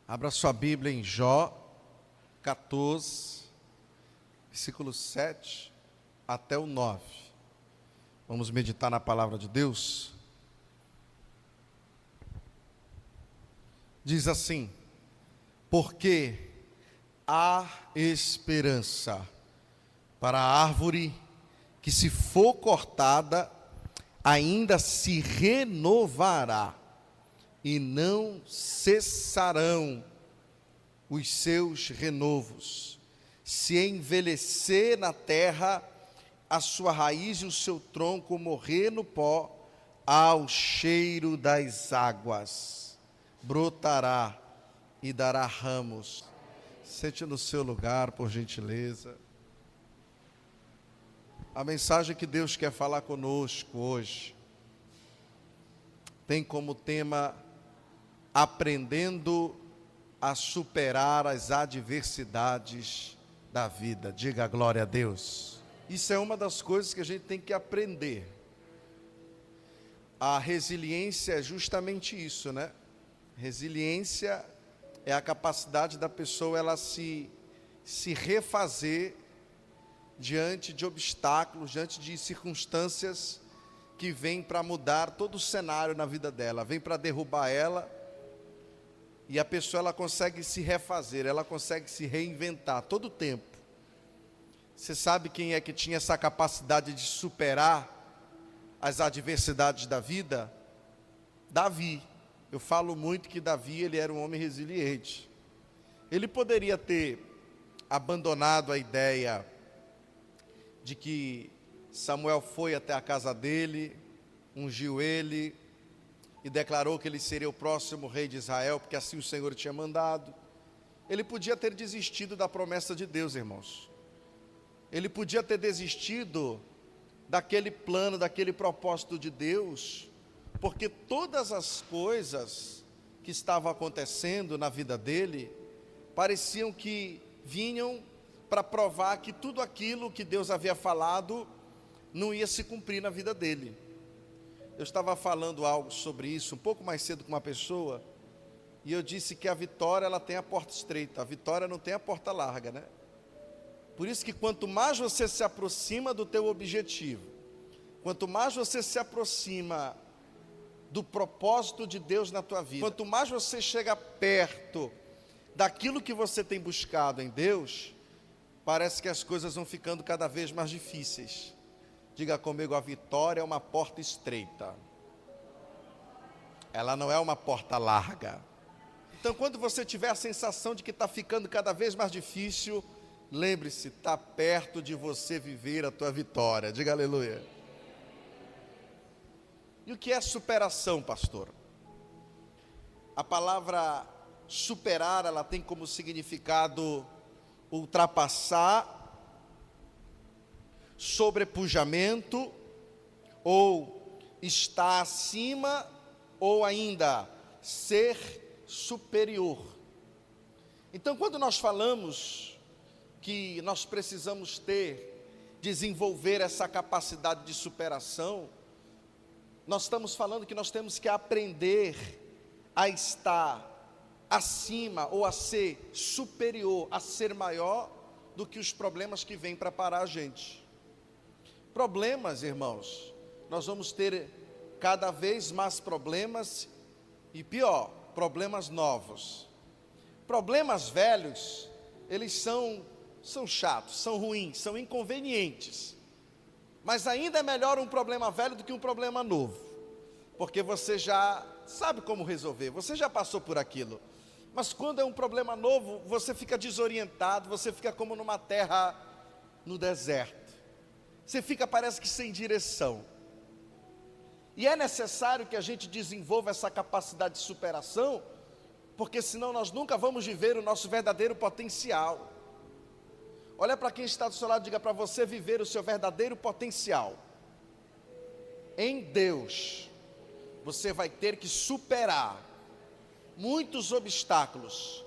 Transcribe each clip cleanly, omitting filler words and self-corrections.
Abra sua Bíblia em Jó 14, versículo 7 até o 9. Vamos meditar na palavra de Deus. Diz assim: porque há esperança para a árvore que, se for cortada, ainda se renovará, e não cessarão os seus renovos. Se envelhecer na terra, a sua raiz e o seu tronco morrer no pó, ao cheiro das águas, brotará e dará ramos. Sente no seu lugar, por gentileza. A mensagem que Deus quer falar conosco hoje tem como tema: aprendendo a superar as adversidades da vida. Diga glória a Deus. Isso é uma das coisas que a gente tem que aprender. A resiliência é justamente isso, né? Resiliência é a capacidade da pessoa ela se refazer diante de obstáculos, diante de circunstâncias que vêm para mudar todo o cenário na vida dela, vem para derrubar ela. E a pessoa ela consegue se refazer, ela consegue se reinventar todo o tempo. Você sabe quem é que tinha essa capacidade de superar as adversidades da vida? Davi. Eu falo muito que Davi ele era um homem resiliente. Ele poderia ter abandonado a ideia de que Samuel foi até a casa dele, ungiu ele e declarou que ele seria o próximo rei de Israel, porque assim o Senhor tinha mandado. Ele podia ter desistido da promessa de Deus, irmãos. Ele podia ter desistido daquele plano, daquele propósito de Deus, porque todas as coisas que estavam acontecendo na vida dele pareciam que vinham para provar que tudo aquilo que Deus havia falado não ia se cumprir na vida dele. Eu estava falando algo sobre isso um pouco mais cedo com uma pessoa, e eu disse que a vitória ela tem a porta estreita, a vitória não tem a porta larga, né? Por isso que quanto mais você se aproxima do teu objetivo, quanto mais você se aproxima do propósito de Deus na tua vida, quanto mais você chega perto daquilo que você tem buscado em Deus, parece que as coisas vão ficando cada vez mais difíceis. Diga comigo: a vitória é uma porta estreita, ela não é uma porta larga. Então, quando você tiver a sensação de que está ficando cada vez mais difícil, lembre-se, está perto de você viver a tua vitória. Diga aleluia. E o que é superação, pastor? A palavra superar, ela tem como significado ultrapassar, sobrepujamento, ou estar acima, ou ainda ser superior. Então, quando nós falamos que nós precisamos desenvolver essa capacidade de superação, nós estamos falando que nós temos que aprender a estar acima, ou a ser superior, a ser maior do que os problemas que vêm para parar a gente. Problemas, irmãos, nós vamos ter cada vez mais problemas, e pior, problemas novos. Problemas velhos, eles são chatos, são ruins, são inconvenientes. Mas ainda é melhor um problema velho do que um problema novo, porque você já sabe como resolver, você já passou por aquilo. Mas quando é um problema novo, você fica desorientado, você fica como numa terra no deserto. Você fica, parece que sem direção. E é necessário que a gente desenvolva essa capacidade de superação, porque senão nós nunca vamos viver o nosso verdadeiro potencial. Olha para quem está do seu lado e diga para você viver o seu verdadeiro potencial. Em Deus, você vai ter que superar muitos obstáculos,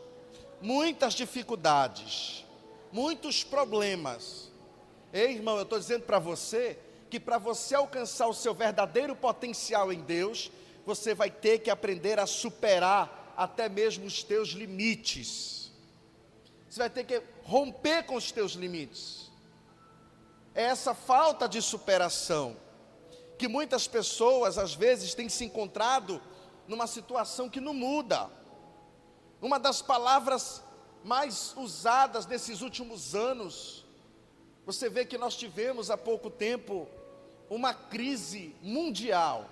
muitas dificuldades, muitos problemas. Ei, irmão, eu estou dizendo para você que para você alcançar o seu verdadeiro potencial em Deus, você vai ter que aprender a superar até mesmo os teus limites. Você vai ter que romper com os teus limites. É essa falta de superação que muitas pessoas às vezes têm se encontrado numa situação que não muda. Uma das palavras mais usadas nesses últimos anos, você vê que nós tivemos há pouco tempo uma crise mundial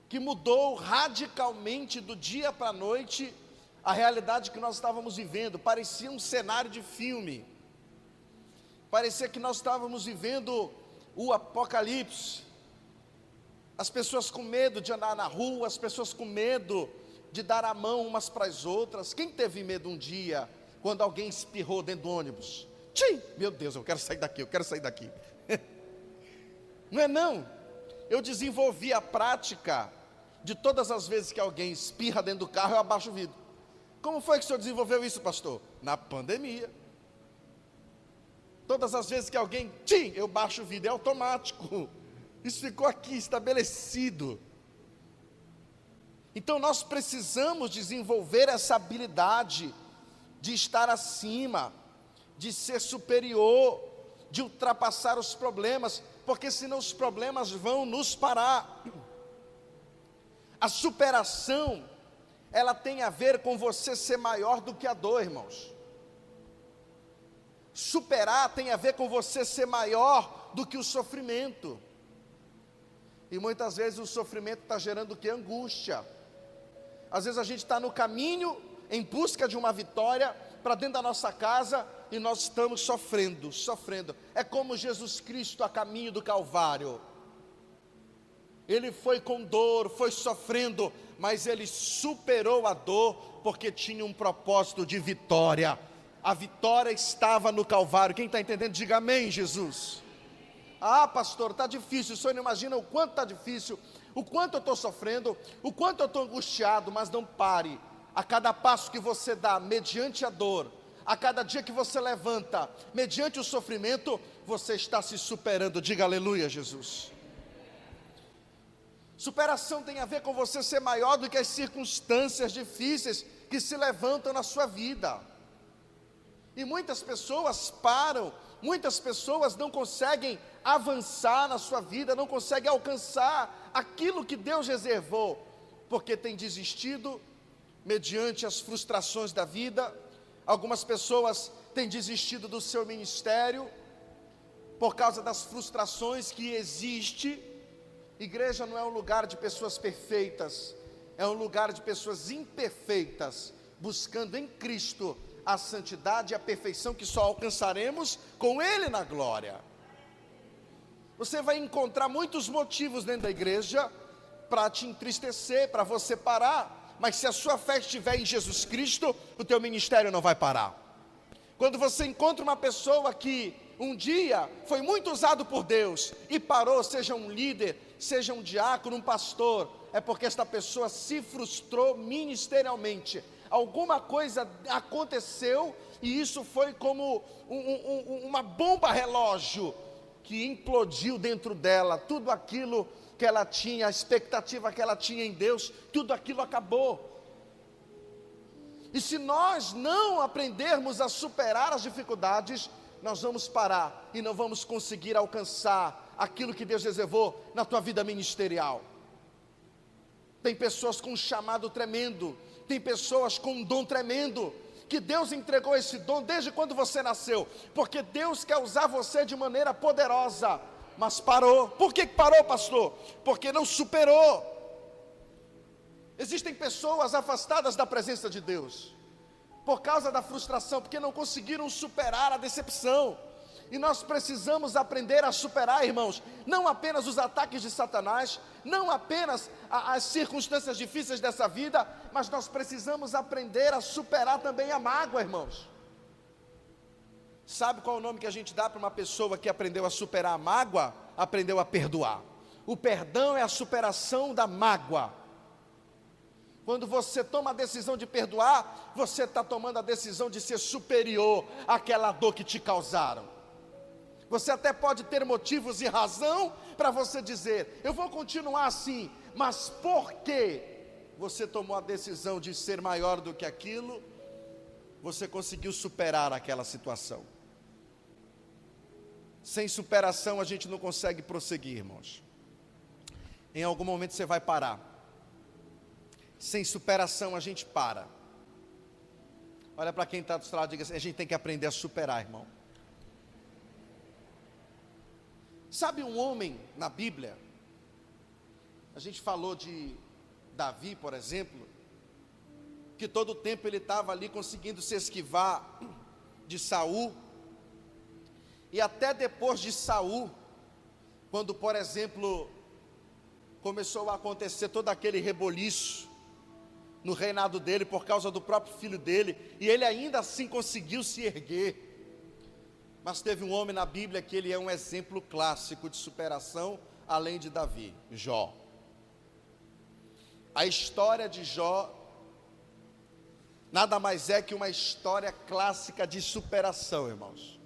que mudou radicalmente do dia para a noite a realidade que nós estávamos vivendo. Parecia um cenário de filme, parecia que nós estávamos vivendo o apocalipse. As pessoas com medo de andar na rua, as pessoas com medo de dar a mão umas para as outras. Quem teve medo um dia, quando alguém espirrou dentro do ônibus? Tchim! Meu Deus, eu quero sair daqui, eu quero sair daqui. Não é não? Eu desenvolvi a prática de todas as vezes que alguém espirra dentro do carro, eu abaixo o vidro. Como foi que o senhor desenvolveu isso, pastor? Na pandemia. Todas as vezes que alguém, tchim, eu baixo o vidro, é automático. Isso ficou aqui estabelecido. Então nós precisamos desenvolver essa habilidade de estar acima, de ser superior, de ultrapassar os problemas, porque senão os problemas vão nos parar. A superação, ela tem a ver com você ser maior do que a dor, irmãos. Superar tem a ver com você ser maior do que o sofrimento. E muitas vezes o sofrimento está gerando o que? Angústia. Às vezes a gente está no caminho, em busca de uma vitória, para dentro da nossa casa, e nós estamos sofrendo. É como Jesus Cristo a caminho do Calvário. Ele foi com dor, foi sofrendo, mas ele superou a dor, porque tinha um propósito de vitória. A vitória estava no Calvário. Quem está entendendo, diga amém, Jesus. Ah, pastor, está difícil, o senhor não imagina o quanto está difícil, o quanto eu estou sofrendo, o quanto eu estou angustiado. Mas não pare. A cada passo que você dá, mediante a dor, a cada dia que você levanta, mediante o sofrimento, você está se superando. Diga aleluia, Jesus. Superação tem a ver com você ser maior do que as circunstâncias difíceis que se levantam na sua vida. E muitas pessoas param, muitas pessoas não conseguem avançar na sua vida, não conseguem alcançar aquilo que Deus reservou, porque tem desistido mediante as frustrações da vida. Algumas pessoas têm desistido do seu ministério por causa das frustrações que existe. Igreja não é um lugar de pessoas perfeitas, é um lugar de pessoas imperfeitas, buscando em Cristo a santidade e a perfeição que só alcançaremos com Ele na glória. Você vai encontrar muitos motivos dentro da igreja para te entristecer, para você parar, mas se a sua fé estiver em Jesus Cristo, o teu ministério não vai parar. Quando você encontra uma pessoa que um dia foi muito usado por Deus e parou, seja um líder, seja um diácono, um pastor, é porque esta pessoa se frustrou ministerialmente. Alguma coisa aconteceu e isso foi como uma bomba relógio que implodiu dentro dela. Tudo aquilo que ela tinha, a expectativa que ela tinha em Deus, tudo aquilo acabou. E se nós não aprendermos a superar as dificuldades, nós vamos parar e não vamos conseguir alcançar aquilo que Deus reservou na tua vida ministerial. Tem pessoas com um chamado tremendo, tem pessoas com um dom tremendo, que Deus entregou esse dom desde quando você nasceu, porque Deus quer usar você de maneira poderosa, mas parou. Por que parou, pastor? Porque não superou. Existem pessoas afastadas da presença de Deus, por causa da frustração, porque não conseguiram superar a decepção. E nós precisamos aprender a superar, irmãos, não apenas os ataques de Satanás, não apenas as circunstâncias difíceis dessa vida, mas nós precisamos aprender a superar também a mágoa, irmãos. Sabe qual é o nome que a gente dá para uma pessoa que aprendeu a superar a mágoa? Aprendeu a perdoar. O perdão é a superação da mágoa. Quando você toma a decisão de perdoar, você está tomando a decisão de ser superior àquela dor que te causaram. Você até pode ter motivos e razão para você dizer, eu vou continuar assim, mas por quê? você tomou a decisão de ser maior do que aquilo, você conseguiu superar aquela situação. Sem superação a gente não consegue prosseguir, irmãos. Em algum momento você vai parar. Sem superação a gente para. Olha para quem está do seu lado e diga assim: a gente tem que aprender a superar, irmão. Sabe um homem na Bíblia? A gente falou de Davi, por exemplo, que todo o tempo ele estava ali conseguindo se esquivar de Saul. E até depois de Saul, quando, por exemplo, começou a acontecer todo aquele reboliço no reinado dele por causa do próprio filho dele, e ele ainda assim conseguiu se erguer. Mas teve um homem na Bíblia que ele é um exemplo clássico de superação, além de Davi, Jó. A história de Jó nada mais é que uma história clássica de superação, irmãos.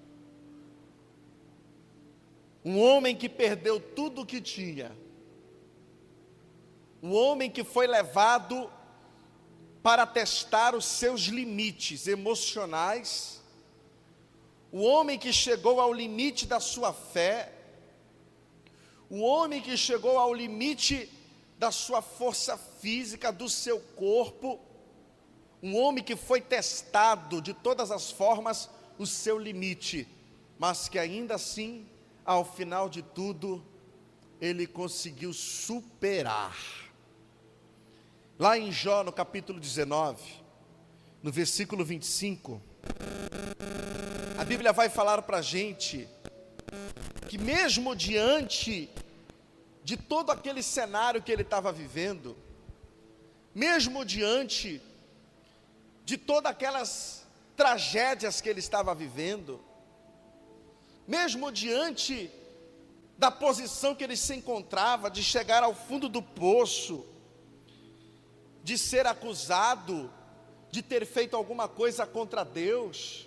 Um homem que perdeu tudo o que tinha, um homem que foi levado para testar os seus limites emocionais, o homem que chegou ao limite da sua fé, o homem que chegou ao limite da sua força física, do seu corpo, um homem que foi testado de todas as formas, o seu limite, mas que ainda assim, ao final de tudo, ele conseguiu superar. Lá em Jó, no capítulo 19, no versículo 25, a Bíblia vai falar para a gente que mesmo diante de todo aquele cenário que ele estava vivendo, mesmo diante de todas aquelas tragédias que ele estava vivendo, mesmo diante da posição que ele se encontrava, de chegar ao fundo do poço, de ser acusado, de ter feito alguma coisa contra Deus,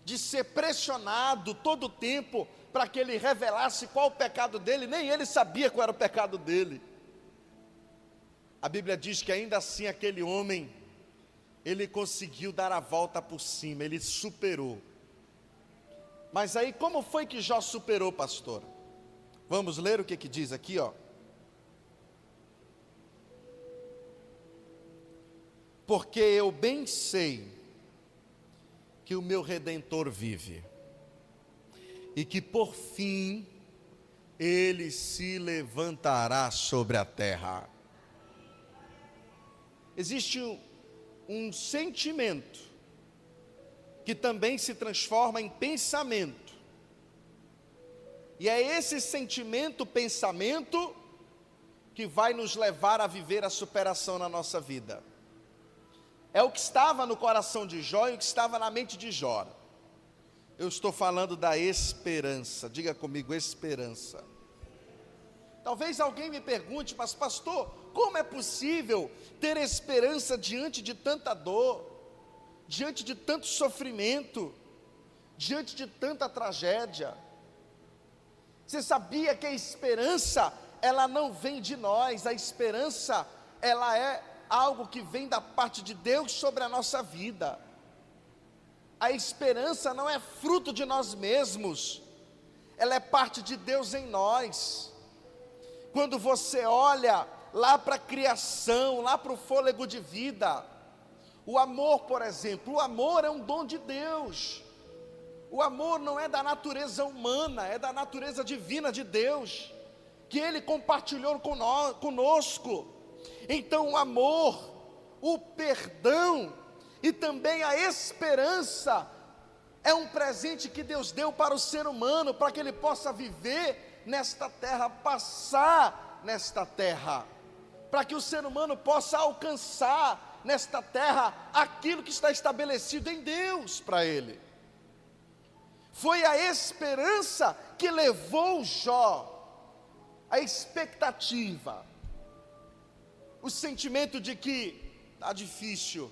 de ser pressionado todo o tempo para que ele revelasse qual o pecado dele, nem ele sabia qual era o pecado dele. A Bíblia diz que ainda assim aquele homem, ele conseguiu dar a volta por cima, ele superou. Mas aí como foi que Jó superou, pastor? Vamos ler o que diz aqui, ó. Porque eu bem sei que o meu Redentor vive, e que por fim ele se levantará sobre a terra. Existe um sentimento que também se transforma em pensamento, e é esse sentimento, pensamento, que vai nos levar a viver a superação na nossa vida. É o que estava no coração de Jó e o que estava na mente de Jó. Eu estou falando da esperança. Diga comigo, esperança. Talvez alguém me pergunte: mas pastor, como é possível ter esperança diante de tanta dor, diante de tanto sofrimento, diante de tanta tragédia? Você sabia que a esperança, ela não vem de nós, a esperança, ela é algo que vem da parte de Deus sobre a nossa vida. A esperança não é fruto de nós mesmos, ela é parte de Deus em nós. Quando você olha lá para a criação, lá para o fôlego de vida, o amor, por exemplo, o amor é um dom de Deus. O amor não é da natureza humana, é da natureza divina de Deus, que Ele compartilhou conosco. Então o amor, o perdão e também a esperança é um presente que Deus deu para o ser humano, para que ele possa viver nesta terra, passar nesta terra, para que o ser humano possa alcançar nesta terra aquilo que está estabelecido em Deus para ele. Foi a esperança que levou Jó, a expectativa, o sentimento de que está difícil,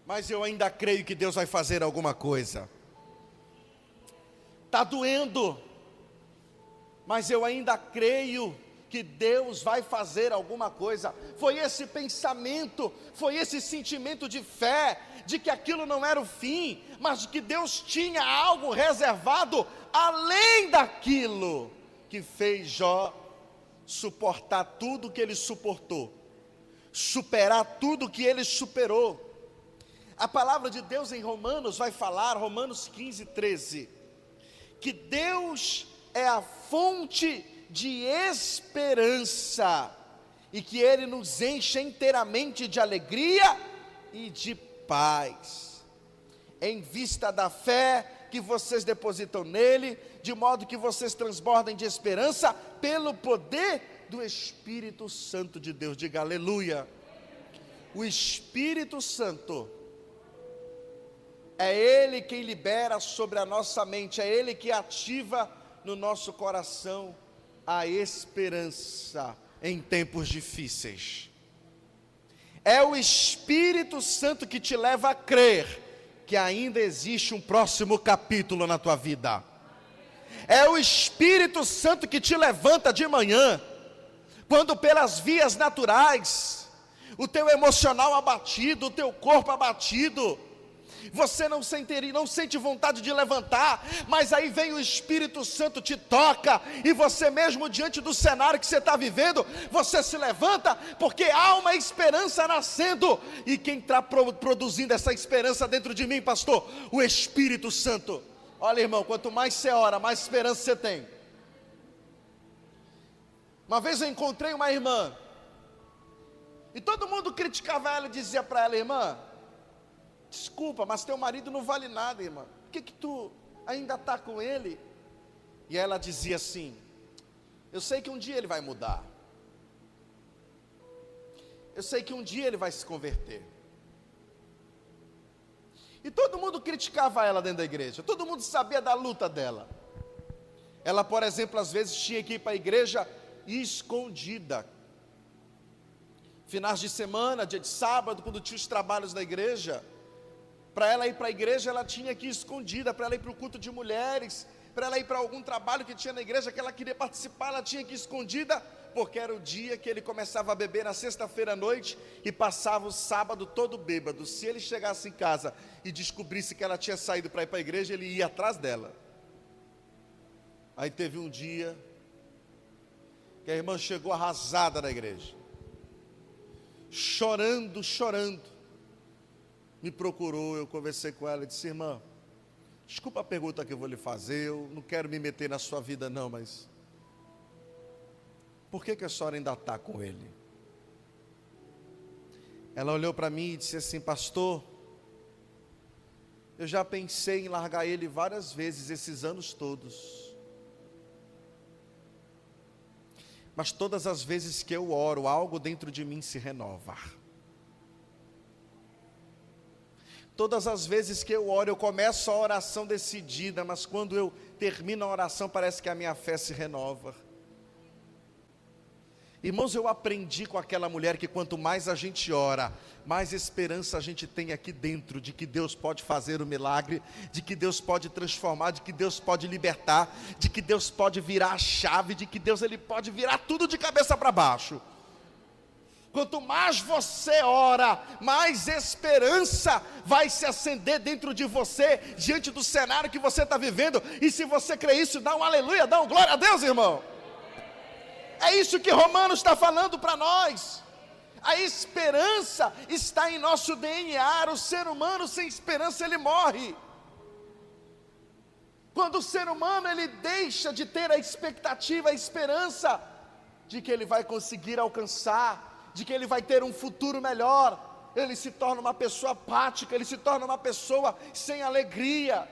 mas eu ainda creio que Deus vai fazer alguma coisa. Está doendo, mas eu ainda creio que Deus vai fazer alguma coisa. Foi esse pensamento, foi esse sentimento de fé, de que aquilo não era o fim, mas de que Deus tinha algo reservado além daquilo, que fez Jó suportar tudo que ele suportou, superar tudo que ele superou. A palavra de Deus em Romanos vai falar, Romanos 15, 13, que Deus é a fonte de esperança, e que Ele nos enche inteiramente de alegria e de paz, em vista da fé que vocês depositam nele, de modo que vocês transbordem de esperança, pelo poder do Espírito Santo de Deus. Diga aleluia. O Espírito Santo é Ele quem libera sobre a nossa mente, é Ele que ativa no nosso coração a esperança em tempos difíceis. É o Espírito Santo que te leva a crer que ainda existe um próximo capítulo na tua vida. É o Espírito Santo que te levanta de manhã, quando pelas vias naturais, o teu emocional abatido, o teu corpo abatido, você não sente vontade de levantar, mas aí vem o Espírito Santo, te toca, e você mesmo diante do cenário que você está vivendo, você se levanta, porque há uma esperança nascendo. E quem está produzindo essa esperança dentro de mim, pastor? O Espírito Santo. Olha, irmão, quanto mais você ora, mais esperança você tem. Uma vez eu encontrei uma irmã, e todo mundo criticava ela e dizia para ela: irmã, desculpa, mas teu marido não vale nada, irmã, por que tu ainda está com ele? E ela dizia assim: eu sei que um dia ele vai mudar, eu sei que um dia ele vai se converter. E todo mundo criticava ela dentro da igreja, todo mundo sabia da luta dela. Ela, por exemplo, às vezes tinha que ir para a igreja escondida. Finais de semana, dia de sábado, quando tinha os trabalhos da igreja, para ela ir para a igreja, ela tinha que ir escondida. Para ela ir para o culto de mulheres, para ela ir para algum trabalho que tinha na igreja, que ela queria participar, ela tinha que ir escondida, porque era o dia que ele começava a beber na sexta-feira à noite, e passava o sábado todo bêbado. Se ele chegasse em casa e descobrisse que ela tinha saído para ir para a igreja, ele ia atrás dela. Aí teve um dia, que a irmã chegou arrasada na igreja, chorando, me procurou, eu conversei com ela e disse: irmã, desculpa a pergunta que eu vou lhe fazer, eu não quero me meter na sua vida não, mas por que a senhora ainda está com ele? Ela olhou para mim e disse assim: pastor, eu já pensei em largar ele várias vezes esses anos todos, mas todas as vezes que eu oro, algo dentro de mim se renova. Todas as vezes que eu oro, eu começo a oração decidida, mas quando eu termino a oração, parece que a minha fé se renova. Irmãos, eu aprendi com aquela mulher que quanto mais a gente ora, mais esperança a gente tem aqui dentro, de que Deus pode fazer o milagre, de que Deus pode transformar, de que Deus pode libertar, de que Deus pode virar a chave, de que Deus ele pode virar tudo de cabeça para baixo. Quanto mais você ora, mais esperança vai se acender dentro de você, diante do cenário que você está vivendo. E se você crê isso, dá um aleluia, dá um glória a Deus, irmão. É isso que Romanos está falando para nós. A esperança está em nosso DNA. O ser humano sem esperança, ele morre. Quando o ser humano ele deixa de ter a expectativa, a esperança de que ele vai conseguir alcançar, de que ele vai ter um futuro melhor, ele se torna uma pessoa apática, ele se torna uma pessoa sem alegria,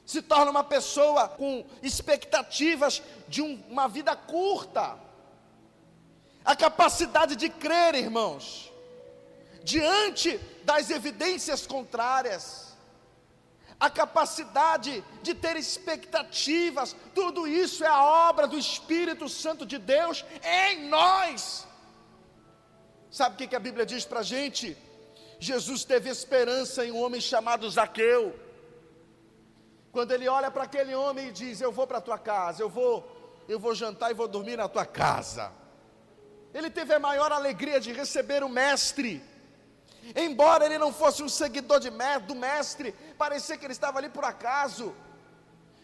se torna uma pessoa com expectativas de uma vida curta. A capacidade de crer, irmãos, diante das evidências contrárias, a capacidade de ter expectativas, tudo isso é a obra do Espírito Santo de Deus em nós. Sabe o que a Bíblia diz para a gente? Jesus teve esperança em um homem chamado Zaqueu. Quando ele olha para aquele homem e diz: eu vou para a tua casa, eu vou eu vou jantar e vou dormir na tua casa. Ele teve a maior alegria de receber o mestre. Embora ele não fosse um seguidor do mestre, parecia que ele estava ali por acaso.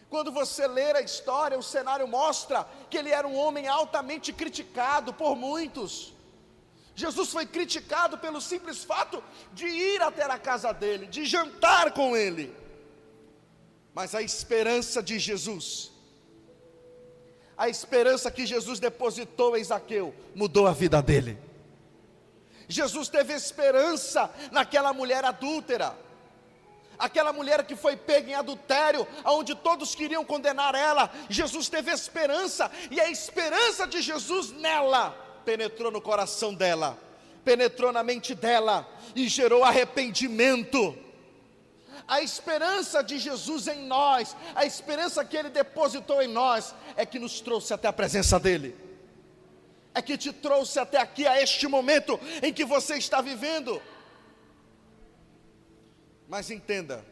Quando você ler a história, o cenário mostra que ele era um homem altamente criticado por muitos. Jesus foi criticado pelo simples fato de ir até a casa dele, de jantar com ele. Mas a esperança de Jesus, a esperança que Jesus depositou em Zaqueu, mudou a vida dele. Jesus teve esperança naquela mulher adúltera, aquela mulher que foi pega em adultério, onde todos queriam condenar ela. Jesus teve esperança, e a esperança de Jesus nela penetrou no coração dela, penetrou na mente dela, e gerou arrependimento. A esperança de Jesus em nós, a esperança que Ele depositou em nós, é que nos trouxe até a presença dEle, é que te trouxe até aqui, a este momento em que você está vivendo. Mas entenda,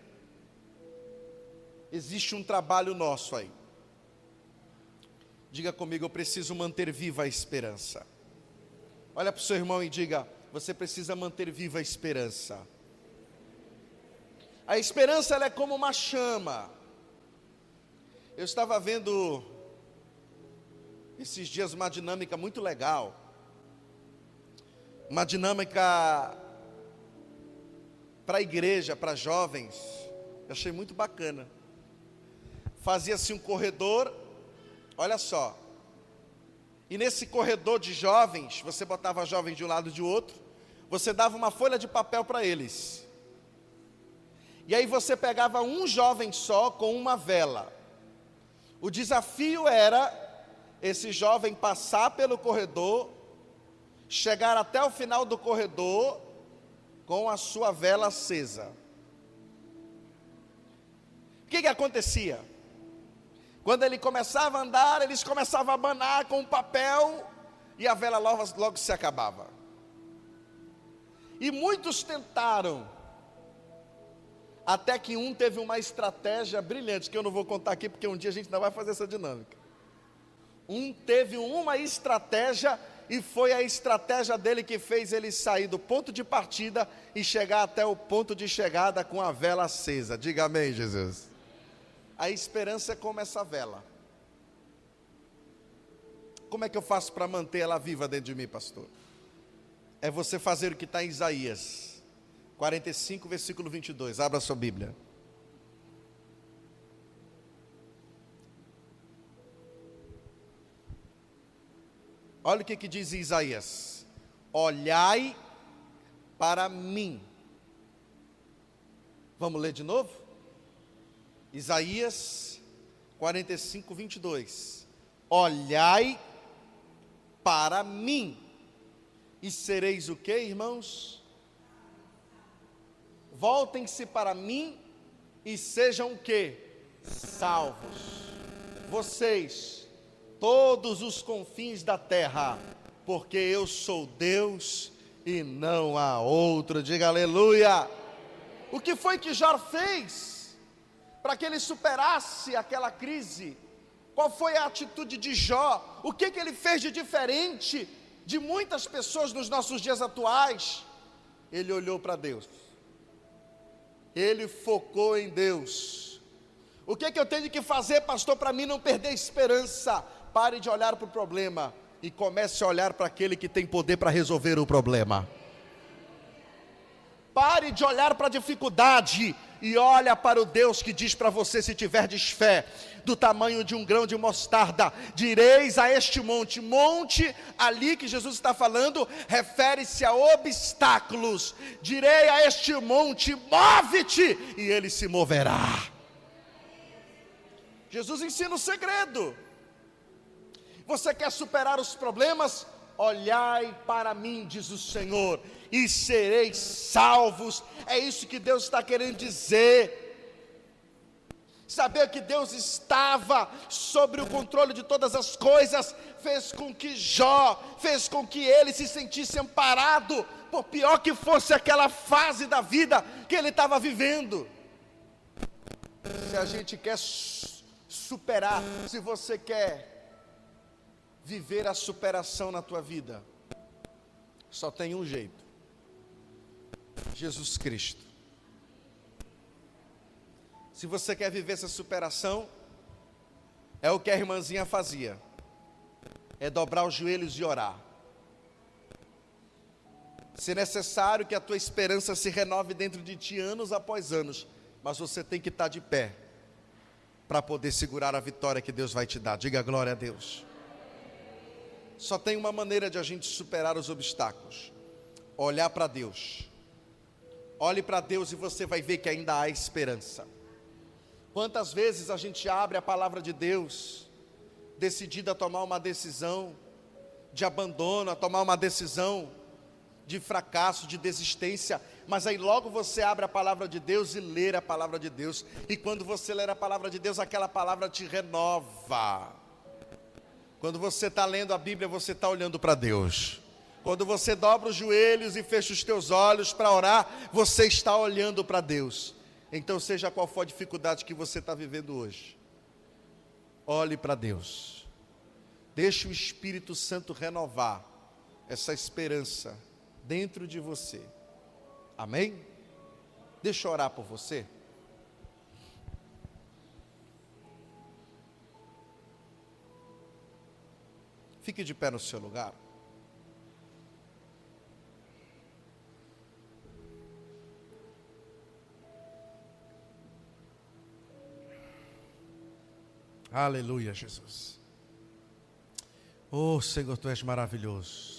existe um trabalho nosso aí. Diga comigo, eu preciso manter viva a esperança. Olha para o seu irmão e diga, você precisa manter viva a esperança. A esperança, ela é como uma chama. Eu estava vendo esses dias uma dinâmica muito legal, uma dinâmica para a igreja, para jovens. Eu achei muito bacana. Fazia-se um corredor, olha só, e nesse corredor de jovens, você botava jovens de um lado e de outro, você dava uma folha de papel para eles, e aí você pegava um jovem só com uma vela. O desafio era esse jovem passar pelo corredor, chegar até o final do corredor com a sua vela acesa. O que acontecia? Quando ele começava a andar, eles começavam a abanar com o papel, e a vela logo se acabava. E muitos tentaram, até que um teve uma estratégia brilhante, que eu não vou contar aqui, porque um dia a gente ainda vai fazer essa dinâmica. Um teve uma estratégia, e foi a estratégia dele que fez ele sair do ponto de partida e chegar até o ponto de chegada com a vela acesa. Diga amém, Jesus. A esperança é como essa vela. Como é que eu faço para manter ela viva dentro de mim, pastor? É você fazer o que está em Isaías 45, versículo 22. Abra a sua Bíblia. Olha o que diz em Isaías: olhai para mim. Vamos ler de novo? Isaías 45, 22. Olhai para mim, e sereis o que, irmãos? Voltem-se para mim, e sejam o que? Salvos. Vocês, todos os confins da terra, porque eu sou Deus e não há outro. Diga aleluia. O que foi que Jó fez para que ele superasse aquela crise? Qual foi a atitude de Jó? O que ele fez de diferente de muitas pessoas nos nossos dias atuais? Ele olhou para Deus, ele focou em Deus. O que eu tenho que fazer, pastor, para mim não perder a esperança? Pare de olhar para o problema e comece a olhar para aquele que tem poder para resolver o problema. Pare de olhar para a dificuldade e olha para o Deus que diz para você: se tiverdes fé do tamanho de um grão de mostarda, direis a este monte. Monte ali que Jesus está falando refere-se a obstáculos. Direi a este monte: move-te, e ele se moverá. Jesus ensina o segredo. Você quer superar os problemas? Olhai para mim, diz o Senhor, e sereis salvos. É isso que Deus está querendo dizer. Saber que Deus estava sobre o controle de todas as coisas, fez com que Jó, fez com que ele se sentisse amparado, por pior que fosse aquela fase da vida que ele estava vivendo. Se a gente quer superar, se você quer viver a superação na tua vida, só tem um jeito: Jesus Cristo. Se você quer viver essa superação, é o que a irmãzinha fazia, é dobrar os joelhos e orar. Se necessário que a tua esperança se renove dentro de ti anos após anos, mas você tem que estar de pé para poder segurar a vitória que Deus vai te dar. Diga glória a Deus. Só tem uma maneira de a gente superar os obstáculos: olhar para Deus. Olhe para Deus e você vai ver que ainda há esperança. Quantas vezes a gente abre a palavra de Deus, decidido a tomar uma decisão de abandono, a tomar uma decisão de fracasso, de desistência, mas aí logo você abre a palavra de Deus e lê a palavra de Deus, e quando você lê a palavra de Deus, aquela palavra te renova. Quando você está lendo a Bíblia, você está olhando para Deus. Quando você dobra os joelhos e fecha os teus olhos para orar, você está olhando para Deus. Então, seja qual for a dificuldade que você está vivendo hoje, olhe para Deus. Deixe o Espírito Santo renovar essa esperança dentro de você. Amém? Deixa eu orar por você. Fique de pé no seu lugar. Aleluia, Jesus. Oh, Senhor, Tu és maravilhoso.